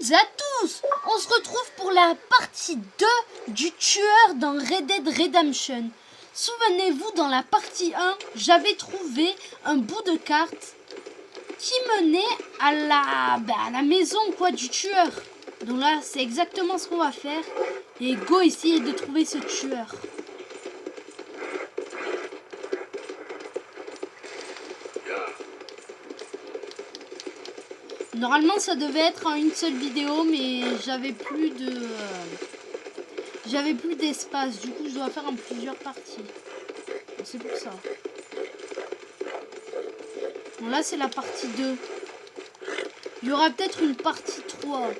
toutes et à tous, on se retrouve pour la partie 2 du tueur dans Red Dead Redemption. Souvenez-vous, dans la partie 1, j'avais trouvé un bout de carte qui menait à la maison du tueur. Donc là, c'est exactement ce qu'on va faire. Et go essayer de trouver ce tueur. Normalement, ça devait être en une seule vidéo, mais j'avais plus d'espace. Du coup, je dois faire en plusieurs parties. C'est pour ça. Bon, là, c'est la partie 2. Il y aura peut-être une partie 3.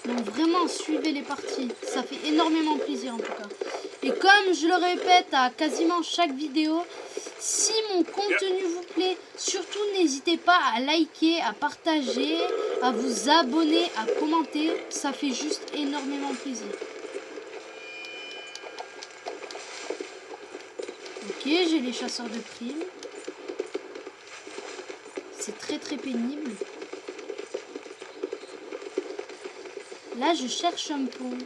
Donc, vraiment, suivez les parties. Ça fait énormément plaisir, en tout cas. Et comme je le répète à quasiment chaque vidéo, si mon contenu vous plaît, surtout n'hésitez pas à liker, à partager, à vous abonner, à commenter. Ça fait juste énormément plaisir. Ok, j'ai les chasseurs de primes. C'est très très pénible. Là, je cherche un pont.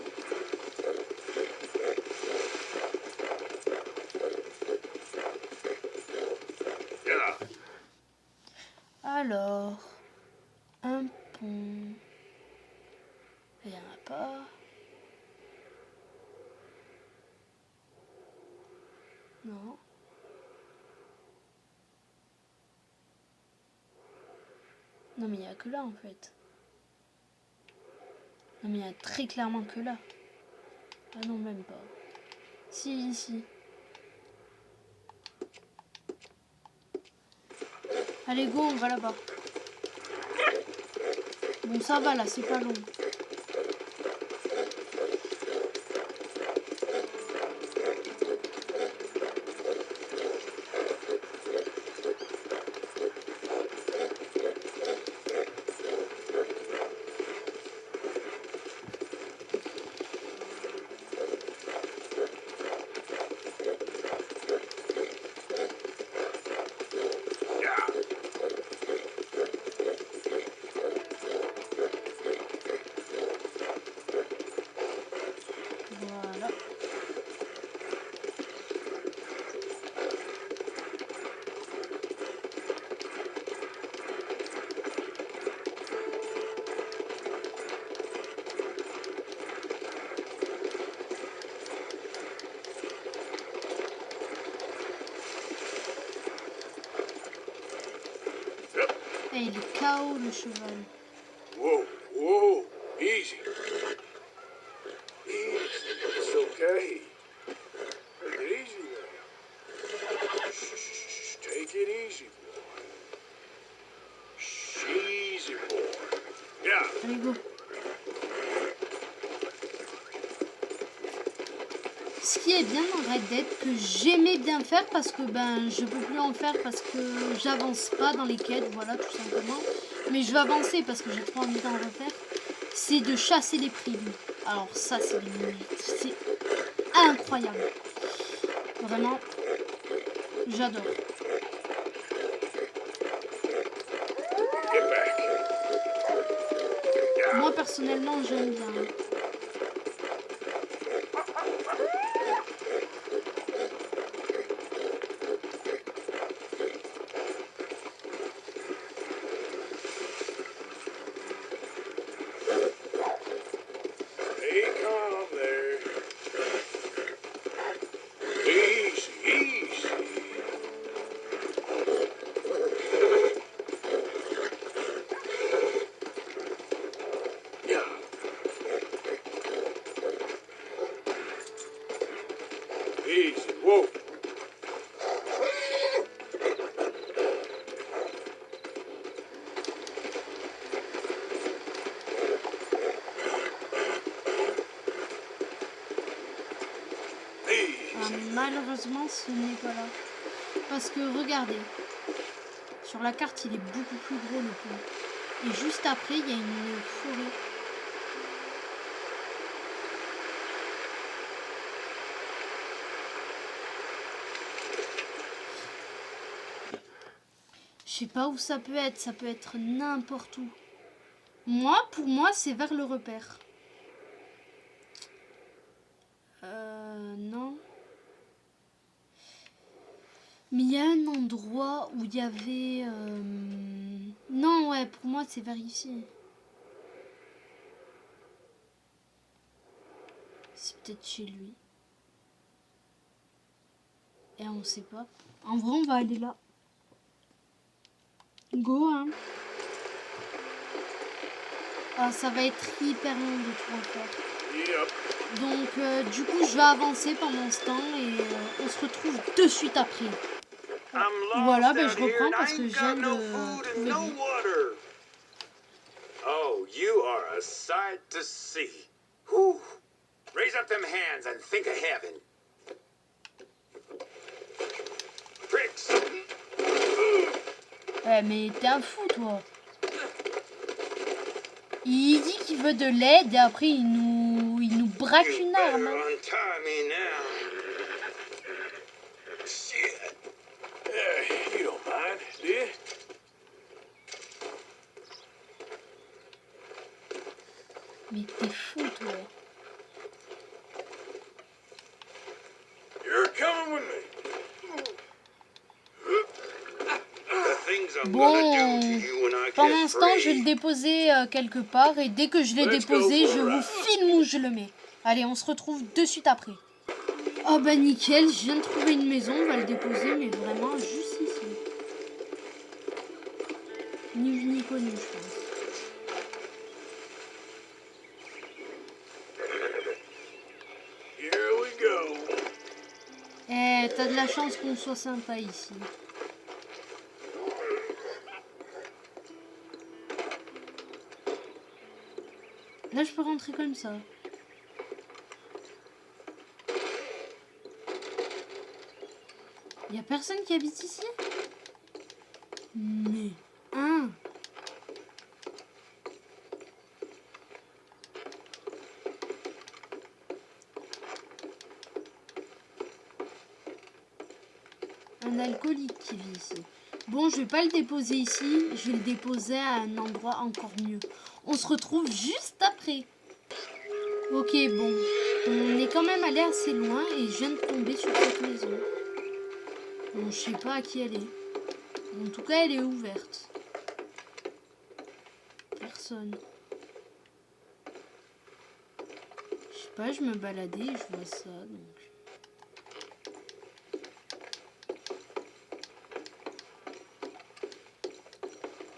Alors, un pont. Il n'y en a pas. Non. Non, mais il n'y a que là, en fait. Non, mais il y a très clairement que là. Ah non, même pas. Si, ici. Allez, go, on va là-bas. Bon, ça va, là, c'est pas long. Voilà. Et il est KO, le cheval. Whoa, whoa, easy. It's okay. Take it easy now. Shh, take it easy, boy. Shh, easy, boy. Yeah. Allez, go. Ce qui est bien dans Red Dead, que j'aimais bien faire, parce que je peux plus en faire parce que j'avance pas dans les quêtes, voilà, tout simplement. Mais je vais avancer parce que j'ai trop envie d'en refaire. C'est de chasser les primes. Alors ça, c'est incroyable. Vraiment, j'adore. Get back. Moi, personnellement, j'aime bien. Stay calm there. Easy, easy. Yeah. Easy, whoa. Malheureusement, ce n'est pas là. Parce que regardez, sur la carte, il est beaucoup plus gros le pont. Et juste après, il y a une forêt. Je sais pas où ça peut être n'importe où. Pour moi, c'est vers le repère. Non. Mais il y a un endroit où il y avait... Non, ouais, pour moi, c'est vers ici. C'est peut-être chez lui. Et on sait pas. En vrai, on va aller là. Go, hein. Ah, ça va être hyper long de tout refaire. Yep. Donc, du coup, je vais avancer pendant ce temps et on se retrouve de suite après. Voilà, ben, je reprends parce que je viens de trouver lui. Oh, you are a sight to see. Whew. Raise up them hands and think of heaven. Tricks. Ouais, mais t'es un fou, toi. Il dit qu'il veut de l'aide et après il nous braque You une arme. better untie me now. Shit. You don't mind, do you? Mais t'es fou, toi. You're coming with me. The things I'm Bon, gonna do to you when I pendant get ce temps, je vais le free. déposer quelque part et dès que je l'ai Let's go déposé, for je a vous ride. filme où je le mets. Allez, on se retrouve de suite après. Oh bah nickel, je viens de trouver une maison, on va le déposer, mais vraiment juste ici. Ni vu ni connu, je pense. Here we go. Eh, t'as de la chance qu'on soit sympa ici. Là, je peux rentrer comme ça. Y a personne qui habite ici? Mais... Hein? Un alcoolique qui vit ici. Bon, je vais pas le déposer ici. Je vais le déposer à un endroit encore mieux. On se retrouve juste après. Ok, bon. On est quand même allé assez loin et je viens de tomber sur cette maison. Bon, je sais pas à qui elle est. En tout cas, elle est ouverte. Personne. Je sais pas, je me baladais et je vois ça, donc...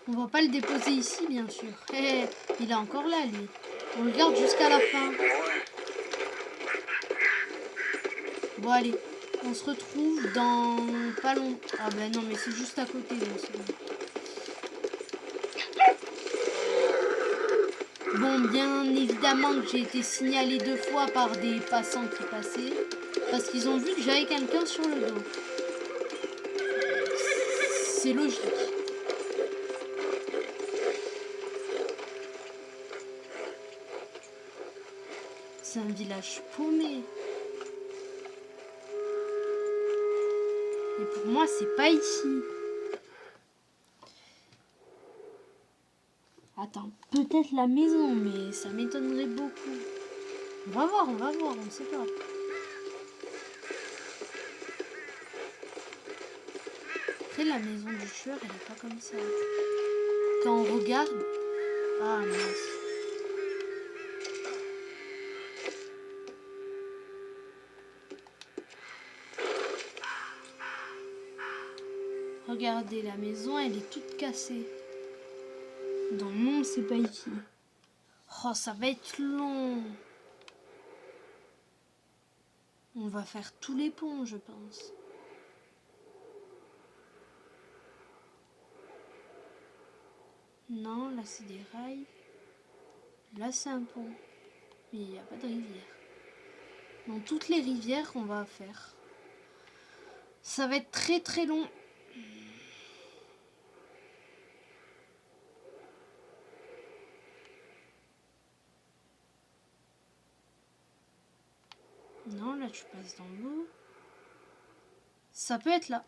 On va pas le déposer ici, bien sûr. Eh, il est encore là, lui. On le garde jusqu'à la fin. Bon, allez. On se retrouve dans pas longtemps. Ah ben non, mais c'est juste à côté, là. Bon, bien évidemment que j'ai été signalé 2 fois par des passants qui passaient. Parce qu'ils ont vu que j'avais quelqu'un sur le dos. C'est logique. C'est un village paumé. Et pour moi, c'est pas ici. Attends, peut-être la maison, mais ça m'étonnerait beaucoup. On va voir, on sait pas. Après, la maison du tueur, elle est pas comme ça. Quand on regarde... Ah, mince. Regardez, la maison, elle est toute cassée. Donc non, c'est pas ici. Oh, ça va être long. On va faire tous les ponts, je pense. Non, là, c'est des rails. Là, c'est un pont. Mais il n'y a pas de rivière. Donc toutes les rivières, on va faire. Ça va être très très long. Non, là tu passes dans l'eau. Ça peut être là.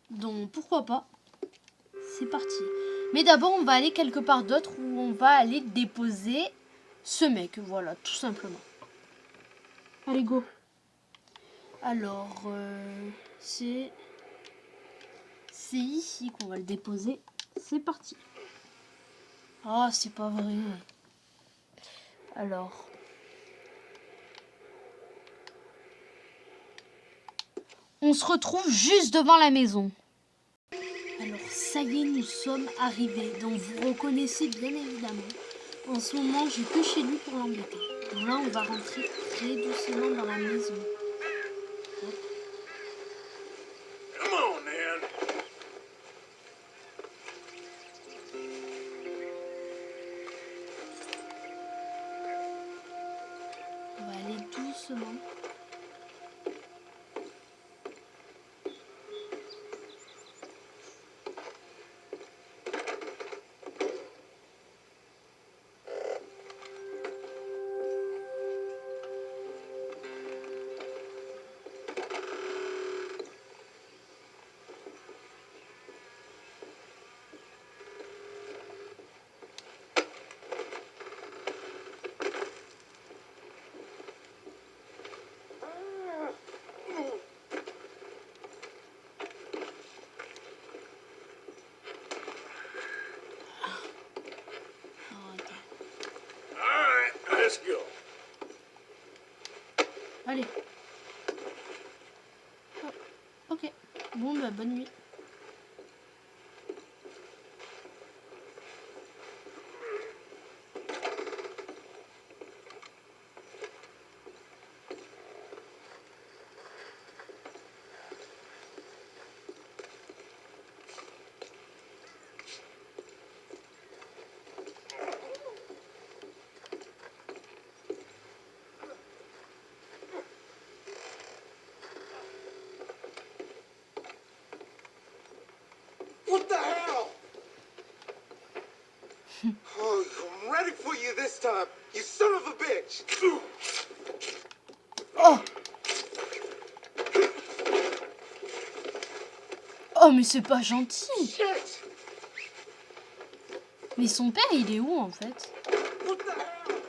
Donc pourquoi pas. C'est parti. Mais d'abord, on va aller quelque part d'autre où on va aller déposer ce mec. Voilà, tout simplement. Allez, go. Alors, c'est ici qu'on va le déposer. C'est parti. Ah, c'est pas vrai. Alors. On se retrouve juste devant la maison. Alors, ça y est, nous sommes arrivés. Donc, vous reconnaissez bien évidemment. En ce moment, j'ai que chez lui pour l'embêter. Donc là, on va rentrer très doucement dans la maison. Hop. Come on, man. On va aller doucement. All right, let's go. Allez. Oh, ok. Bon, bah, bonne nuit. What the hell? Oh, I'm ready for you this time, you son of a bitch. Oh! Oh, mais c'est pas gentil! Shit! Mais son père, il est où, en fait? What the hell?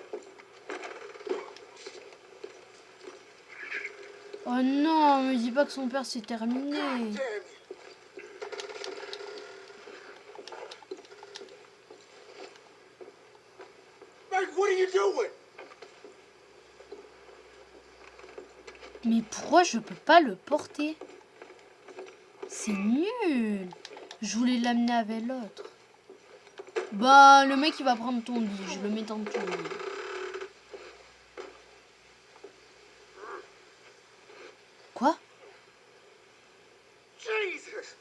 Oh non, me dis pas que son père, c'est terminé. Damn you. Mike, what are you doing? Mais pourquoi je peux pas le porter? C'est nul. Je voulais l'amener avec l'autre. Bah, le mec, il va prendre ton lit. Je le mets dans ton lit. Quoi? Jesus!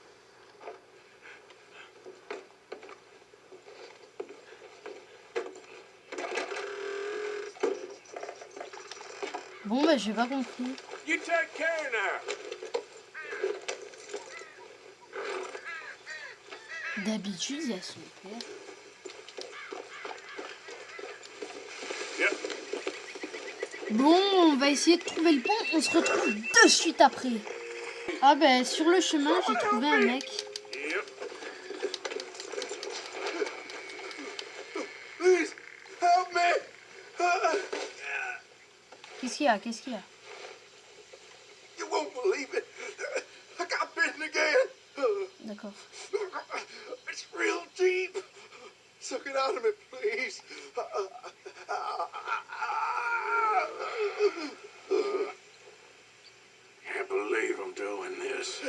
Bon, bah, j'ai pas compris. You take care now. D'habitude, il y a son père. Yep. Bon, on va essayer de trouver le pont. On se retrouve de suite après. Ah ben, sur le chemin, j'ai trouvé un mec. Yep. Please, help me. Qu'est-ce qu'il y a? Qu'est-ce qu'il y a? You won't believe it. I got bitten again. D'accord. It's real deep. Suck it out of me, please. Can't believe I'm doing this.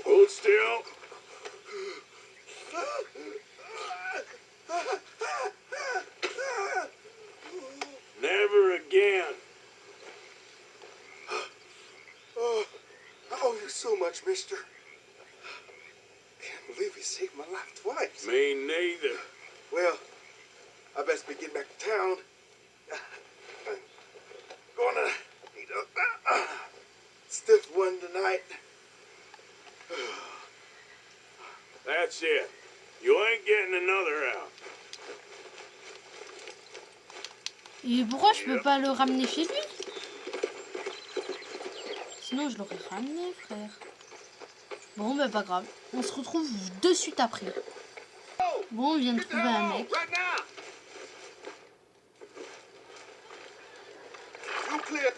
Hold still. Never again. Oh, I owe you so much, mister. Can't believe you saved my life twice. Me neither. Well, I best be getting back to town. Gonna need a stiff one tonight. That's it. You ain't getting another out. Et pourquoi je peux pas le ramener chez lui? Sinon, je l'aurais ramené, frère. Bon, ben pas grave. On se retrouve de suite après. Bon, on vient de Get the trouver un hell mec. out right now! You clear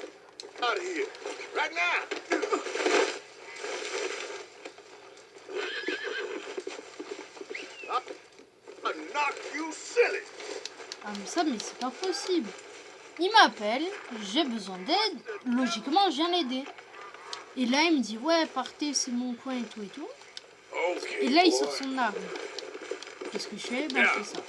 out of here right now! I'll knock you silly! Ah mais ça, mais c'est pas possible. Il m'appelle, j'ai besoin d'aide. Logiquement, je viens l'aider. Et là, il me dit, ouais, partez, c'est mon coin et tout et tout. Okay, Et là, il boy. sort son arme. Qu'est-ce que je fais? Ben, je fais ça.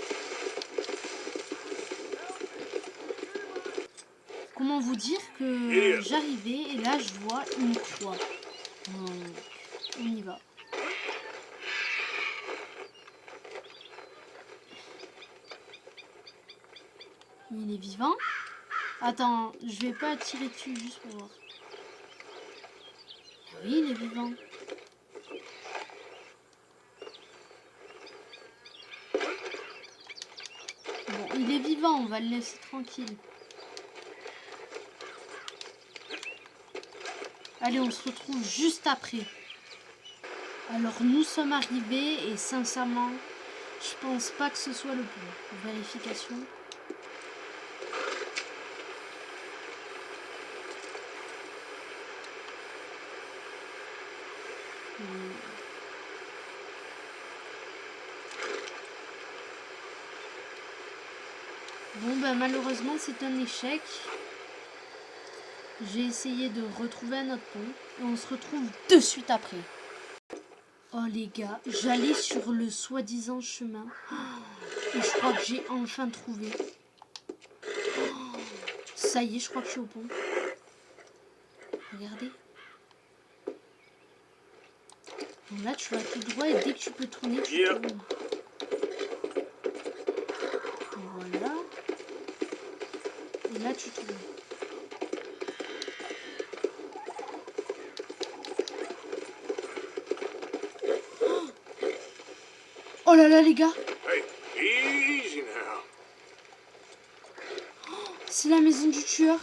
Comment vous dire que j'arrivais et là, je vois une croix. Donc, on y va. Il est vivant. Attends, je vais pas tirer dessus juste pour voir. Oui, il est vivant. Bon, il est vivant, on va le laisser tranquille. Allez, on se retrouve juste après. Alors, nous sommes arrivés et sincèrement, je pense pas que ce soit le bon. Vérification. Bon, ben malheureusement, c'est un échec. J'ai essayé de retrouver un autre pont et on se retrouve de suite après. Oh les gars, j'allais sur le soi-disant chemin et je crois que j'ai enfin trouvé. Ça y est, je crois que je suis au pont. Regardez. Donc là, tu vas tout droit et dès que tu peux tourner, tu tournes. Voilà. Et là, tu tournes. Oh là là, les gars. Hey, easy now. C'est la maison du tueur.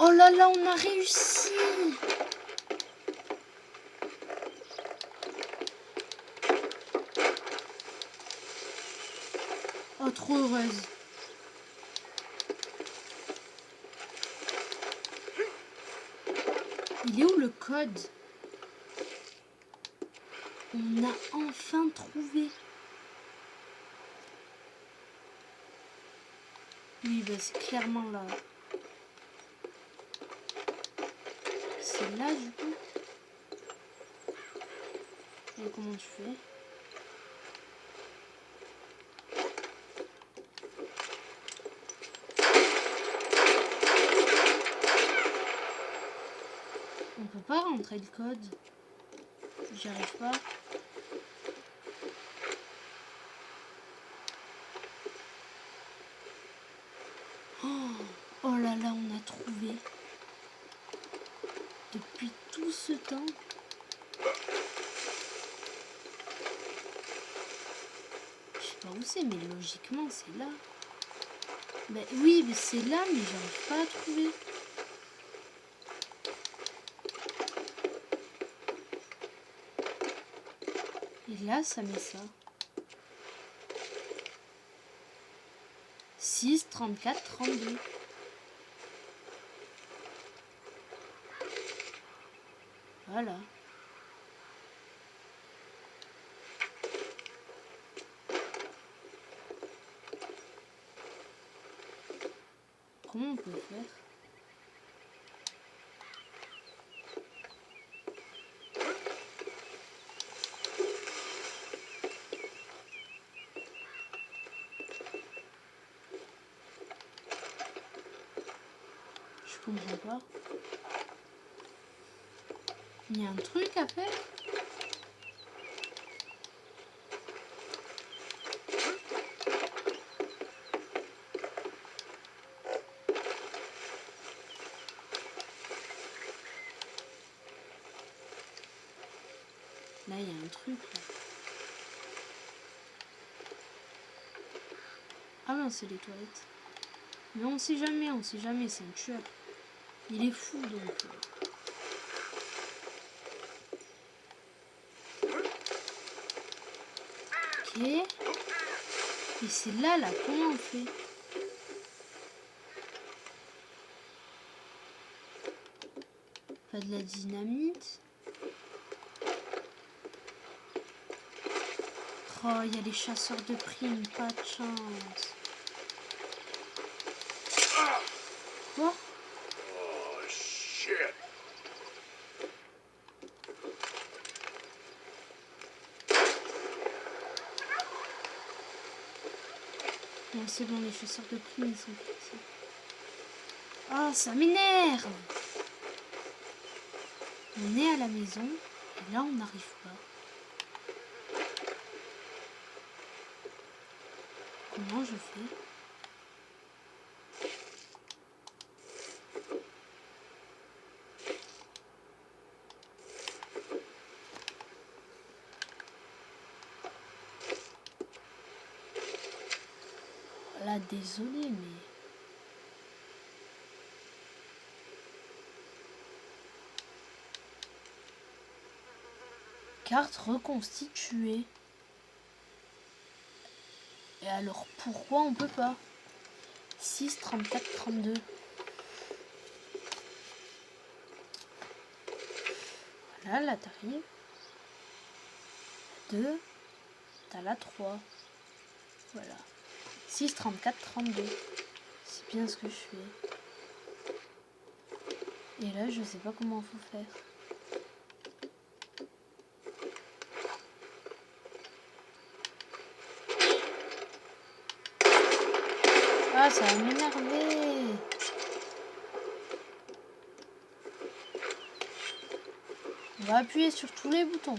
Oh là là, on a réussi. Oh, trop heureuse. Il est où le code? On a enfin trouvé. Oui, bah c'est clairement là. C'est là du coup. Et comment tu fais? On peut pas rentrer le code. J'y arrive pas. Oh là là, on a trouvé. Depuis tout ce temps. Je sais pas où c'est, mais logiquement c'est là. Ben oui, mais c'est là, mais j'arrive pas à trouver. Et là, ça met ça. 6, 34, 32. Voilà. Comment on peut faire? Je comprends pas. Il y a un truc à faire? Là, il y a un truc. Là. Ah non, c'est les toilettes. Mais on sait jamais, c'est un tueur. Il est fou donc. Et c'est là, comment on fait? Pas de la dynamite. Oh, il y a les chasseurs de primes, pas de chance. Quoi? Oh, shit. Non, c'est bon, les chasseurs de primes, ils sont partis. Oh, ça m'énerve! On est à la maison, et là, on n'arrive pas. Comment je fais? Là, désolé, mais... Carte reconstituée. Et alors, pourquoi on peut pas? 6, 34, 32. Voilà, là, t'arrives. 2, t'as la 3. Voilà. 6, 34, 32. C'est bien ce que je fais. Et là, je sais pas comment faut faire. Ah, ça va m'énerver. On va appuyer sur tous les boutons.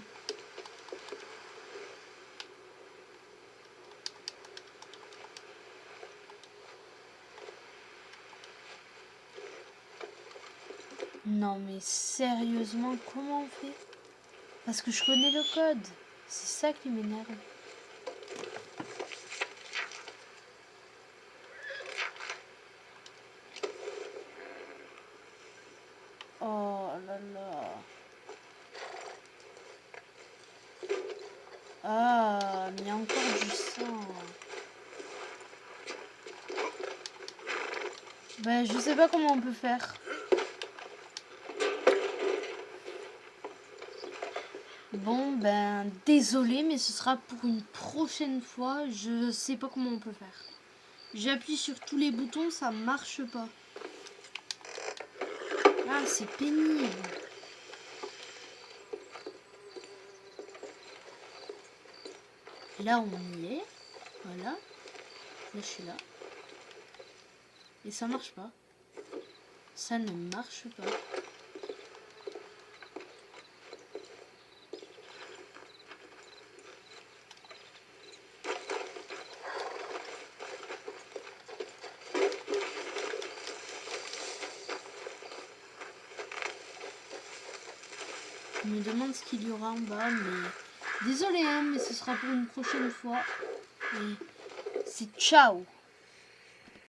Non mais sérieusement, comment on fait? Parce que je connais le code. C'est ça qui m'énerve. Oh là là. Ah, mais il y a encore du sang. Ben, je sais pas comment on peut faire. Bon, ben, désolé, mais ce sera pour une prochaine fois. Je sais pas comment on peut faire. J'appuie sur tous les boutons, ça marche pas. Ah, c'est pénible. Là, on y est. Voilà. Là, je suis là. Et ça marche pas. Ça ne marche pas. Je me demande ce qu'il y aura en bas, mais... Désolé, hein, mais ce sera pour une prochaine fois. Et c'est ciao!